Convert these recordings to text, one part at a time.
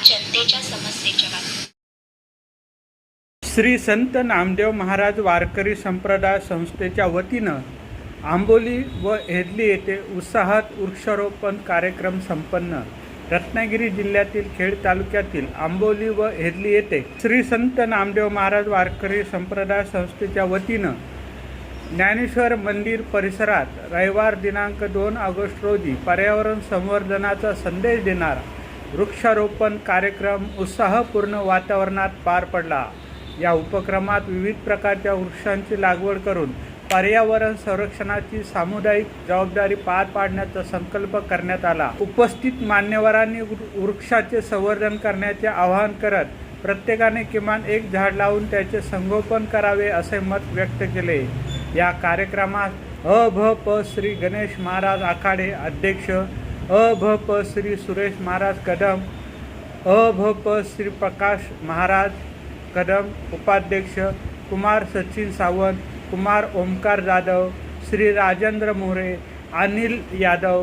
जनतेच्या समस्येच्या बातम्या. श्री संत नामदेव महाराज वारकरी संप्रदाय संस्थेच्या वतीनं आंबोली व हेदली येथे उत्साहात वृक्षारोपण कार्यक्रम संपन्न. रत्नागिरी जिल्ह्यातील खेड तालुक्यातील आंबोली व हेदली येथे श्री संत नामदेव महाराज वारकरी संप्रदाय संस्थेच्या वतीनं ज्ञानेश्वर मंदिर परिसरात रविवार दिनांक 2 ऑगस्ट रोजी पर्यावरण संवर्धनाचा संदेश देणारा वृक्षारोपण कार्यक्रम उत्साहपूर्ण वातावरणात पार पडला. या उपक्रमात विविध प्रकारच्या वृक्षांची लागवड करून पर्यावरण संरक्षणाची सामुदायिक जबाबदारी पार पाडण्याचा संकल्प करण्यात आला. उपस्थित मान्यवरांनी वृक्षाचे संवर्धन करण्याचे आवाहन करत प्रत्येकाने किमान एक झाड लावून त्याचे संगोपन करावे असे मत व्यक्त केले. या कार्यक्रमात अभ.प. श्री गणेश महाराज आखाडे अध्यक्ष, अभ.प. श्री सुरेश महाराज कदम, अभ.प. श्री प्रकाश महाराज कदम उपाध्यक्ष, कुमार सचिन सावंत, कुमार ओमकार जाधव, श्री राजेंद्र मोरे, अनिल यादव,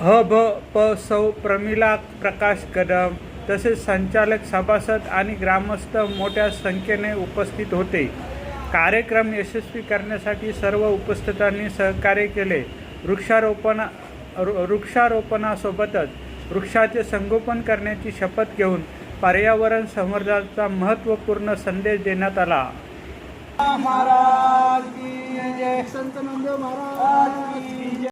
ह.भ.प. सौ प्रमिला प्रकाश कदम तसेच संचालक, सभासद आणि ग्रामस्थ मोठ्या संख्येने उपस्थित होते. कार्यक्रम यशस्वी करण्यासाठी सर्व उपस्थितांनी सहकार्य केले. वृक्षारोपणासोबतच वृक्षाचे संगोपन करण्याची शपथ घेऊन पर्यावरण संवर्धनाचा महत्त्वपूर्ण संदेश देण्यात आला. महाराज की जय. संत नामदेव महाराज